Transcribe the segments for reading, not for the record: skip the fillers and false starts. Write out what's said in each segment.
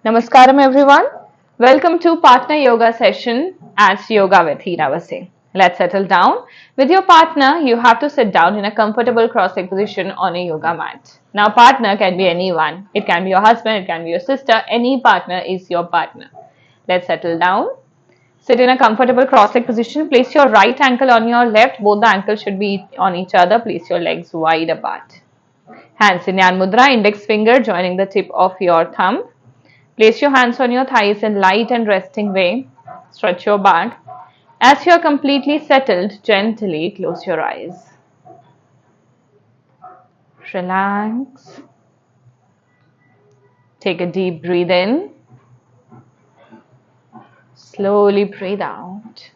Namaskaram everyone. Welcome to partner yoga session at Yoga with Heena Vaze. Let's settle down. With your partner, you have to sit down in a comfortable cross-legged position on a yoga mat. Now, partner can be anyone. It can be your husband, it can be your sister. Any partner is your partner. Let's settle down. Sit in a comfortable cross-legged position. Place your right ankle on your left. Both the ankles should be on each other. Place your legs wide apart. Hands in Yan Mudra, index finger joining the tip of your thumb. Place your hands on your thighs in light and resting way. Stretch your back. As you are completely settled, gently close your eyes. Relax. Take a deep breath in. Slowly breathe out.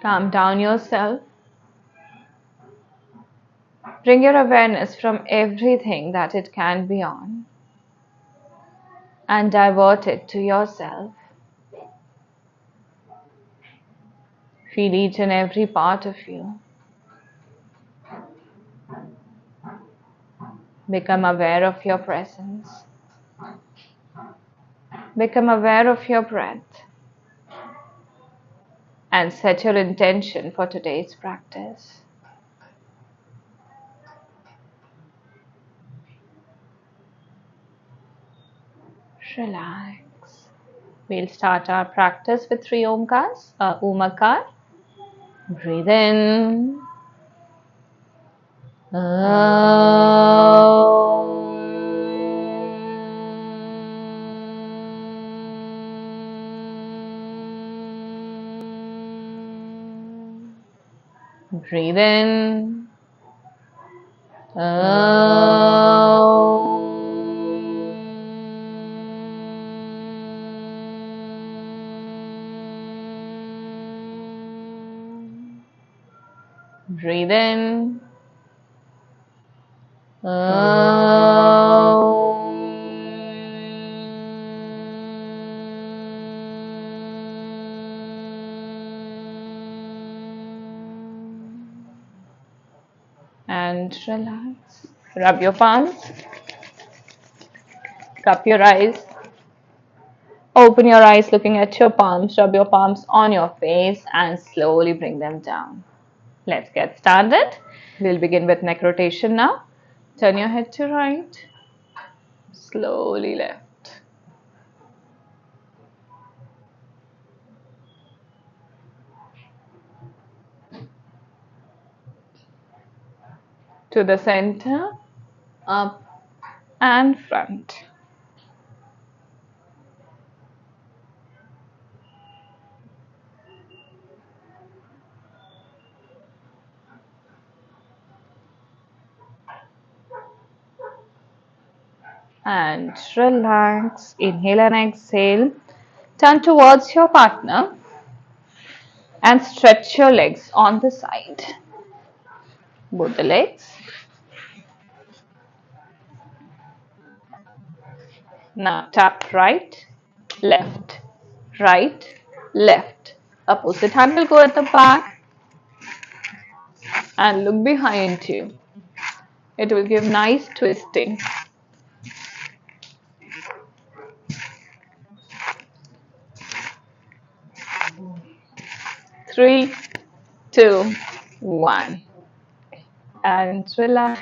Calm down yourself. Bring your awareness from everything that it can be on and divert it to yourself. Feel each and every part of you. Become aware of your presence. Become aware of your breath and set your intention for today's practice. Relax. We'll start our practice with three omkars. Omakar. Breathe in. Breathe in. Breathe in. And relax. Rub your palms. Cup your eyes. Open your eyes looking at your palms. Rub your palms on your face and slowly bring them down. Let's get started. We'll begin with neck rotation now. Turn your head to right. Slowly left. To the center. Up and front. And relax. Inhale and exhale. Turn towards your partner and stretch your legs on the side. Both the legs. Now tap right, left, right, left. Opposite hand will go at the back and look behind you. It will give nice twisting. 3, 2, 1. And relax.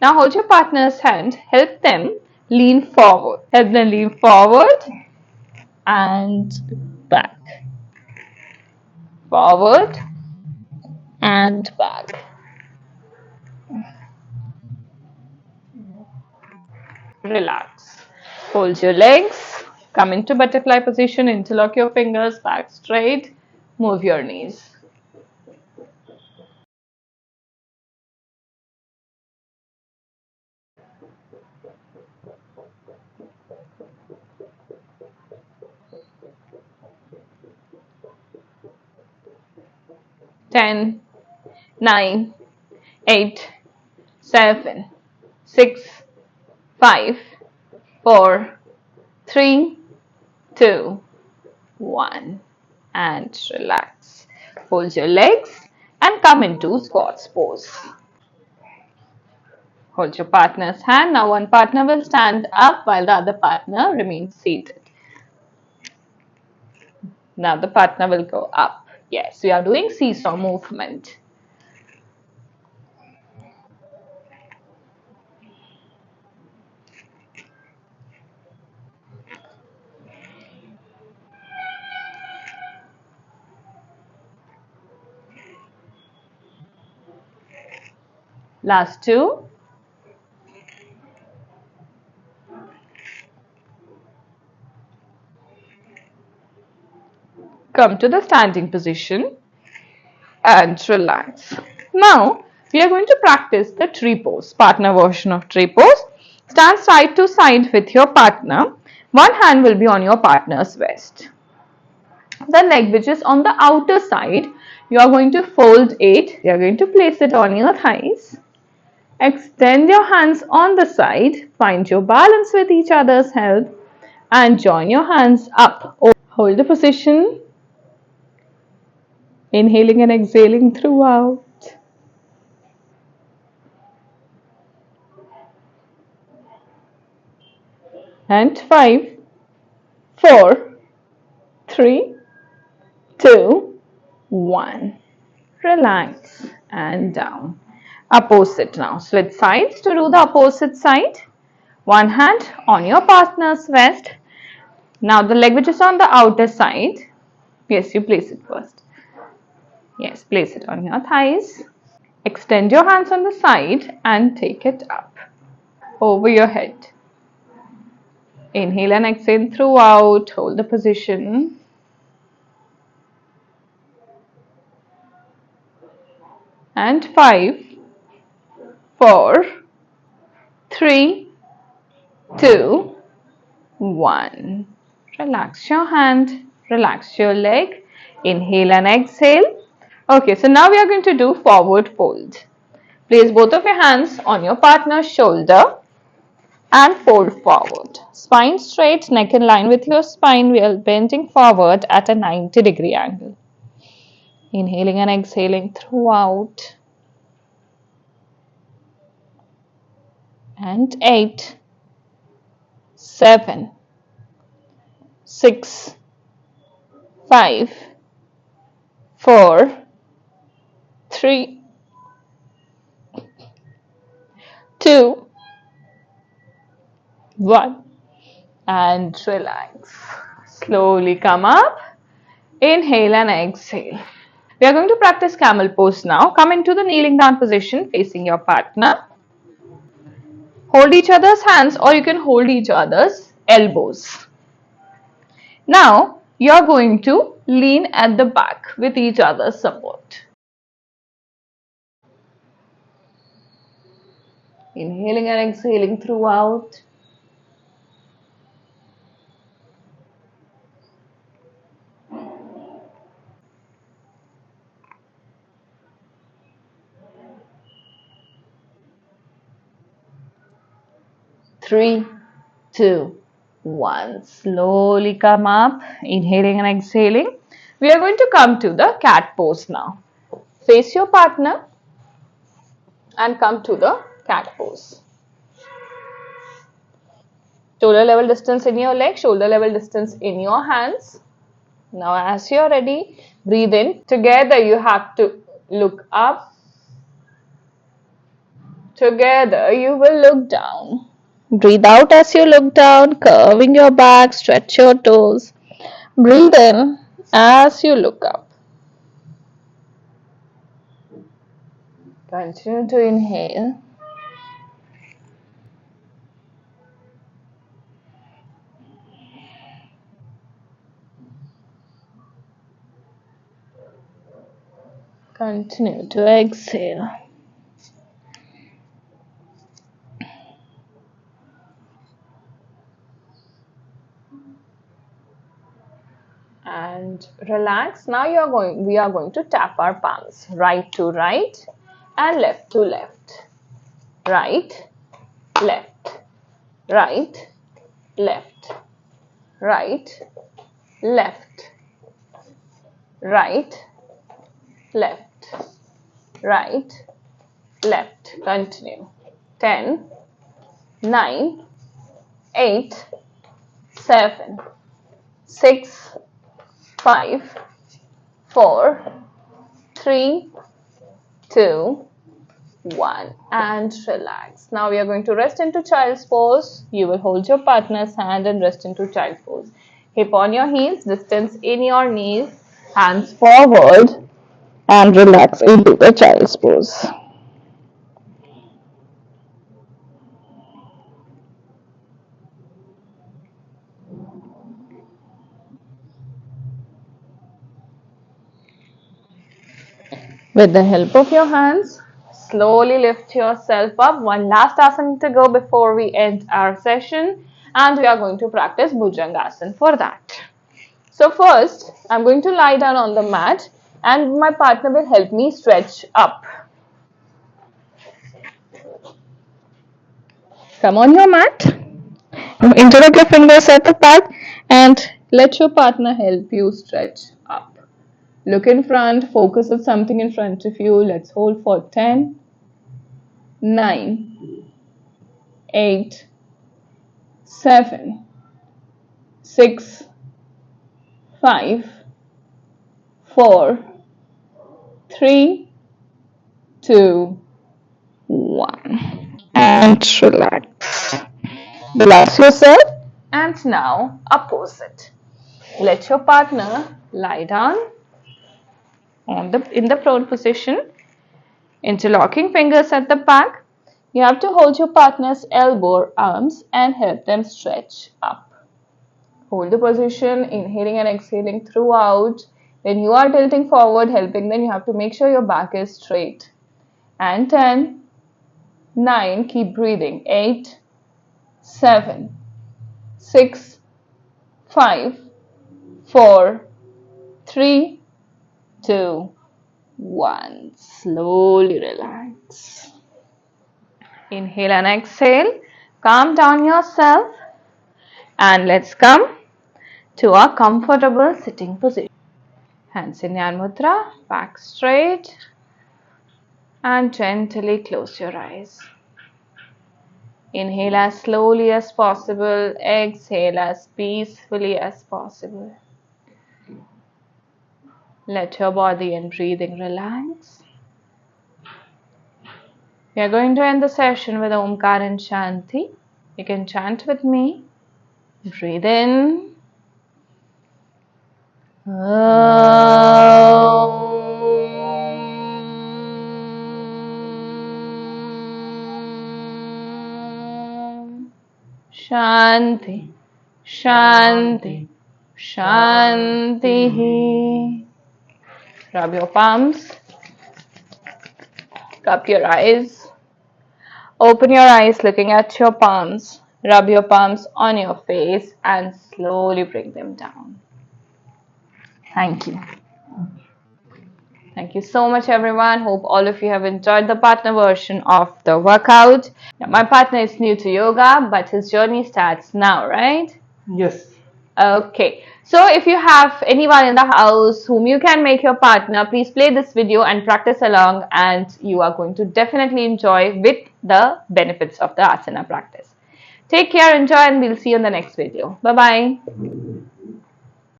Now hold your partner's hand. Help them lean forward. Help them lean forward and back. Forward and back. Relax. Hold your legs. Come into butterfly position. Interlock your fingers. Back straight. Move your knees. Ten, 9, 8, 7, 6, 5, 4, 3, 2, 1. And relax. Hold your legs and come into squats pose. Hold your partner's hand. Now one partner will stand up while the other partner remains seated. Now the partner will go up. Yes, we are doing seesaw movement. Last two. Come to the standing position and relax. Now we are going to practice the tree pose, partner version of tree pose. Stand side to side with your partner. One hand will be on your partner's waist. The leg which is on the outer side, you are going to fold it. You are going to place it on your thighs. Extend your hands on the side. Find your balance with each other's help and join your hands up. Hold the position. Inhaling and exhaling throughout. And 5, 4, 3, 2, 1. Relax and down. Opposite now. Switch sides to do the opposite side. One hand on your partner's waist. Now the leg which is on the outer side. Yes, you place it first. Yes, place it on your thighs. Extend your hands on the side and take it up over your head. Inhale and exhale throughout. Hold the position. And 5, 4, 3, 2, 1. Relax your hand. Relax your leg. Inhale and exhale. Okay, so now we are going to do forward fold. Place both of your hands on your partner's shoulder and fold forward. Spine straight, neck in line with your spine. We are bending forward at a 90-degree angle. Inhaling and exhaling throughout. And 8, 7, 6, 5, 4, 3, 2, 1. And relax. Slowly come up. Inhale and exhale. We are going to practice camel pose now. Come into the kneeling down position facing your partner. Hold each other's hands or you can hold each other's elbows. Now you are going to lean at the back with each other's support. Inhaling and exhaling throughout. Three, 2, 1. Slowly come up. Inhaling and exhaling. We are going to come to the cat pose now. Face your partner and come to the cat pose. Shoulder level distance in your leg, shoulder level distance in your hands. Now as you are ready, breathe in. Together you have to look up. Together you will look down. Breathe out as you look down, curving your back, stretch your toes. Breathe in as you look up. Continue to inhale. Continue to exhale. And relax. Now we are going to tap our palms right to right and left to left. Right, left, right, left, right, left, right, left, right, left. Continue. 10, 9, 8, 7, 6, 5, 4, 3, 2, 1, and relax. Now we are going to rest into child's pose. You will hold your partner's hand and rest into child's pose. Hip on your heels, distance in your knees, hands forward, and relax into the child's pose. With the help of your hands, slowly lift yourself up. One last asana to go before we end our session, and we are going to practice Bhujangasana for that. So first, I'm going to lie down on the mat and my partner will help me stretch up. Come on your mat, interlock your fingers at the back and let your partner help you stretch up. Look in front, focus on something in front of you. Let's hold for 10, 9, 8, 7, 6, 5, 4, 3, 2, 1. And relax. Relax yourself. And now opposite. Let your partner lie down in the prone position. Interlocking fingers at the back. You have to hold your partner's elbow arms and help them stretch up. Hold the position, inhaling and exhaling throughout. When you are tilting forward, helping them, you have to make sure your back is straight. And 10, 9, keep breathing. 8, 7, 6, 5, 4, 3, 2, 1. Slowly relax. Inhale and exhale. Calm down yourself. And let's come to a comfortable sitting position. Hands in Yan Mudra, back straight. And gently close your eyes. Inhale as slowly as possible. Exhale as peacefully as possible. Let your body and breathing relax. We are going to end the session with Omkar and Shanti. You can chant with me. Breathe in. Shanti, Shanti, Shanti. Rub your palms. Cup your eyes. Open your eyes looking at your palms. Rub your palms on your face and slowly bring them down. Thank you. Thank you so much, everyone. Hope all of you have enjoyed the partner version of the workout. Now, my partner is new to yoga, but his journey starts now, right? Yes. Okay. So if you have anyone in the house whom you can make your partner, please play this video and practice along, and you are going to definitely enjoy with the benefits of the asana practice. Take care, enjoy, and we'll see you in the next video. Bye-bye.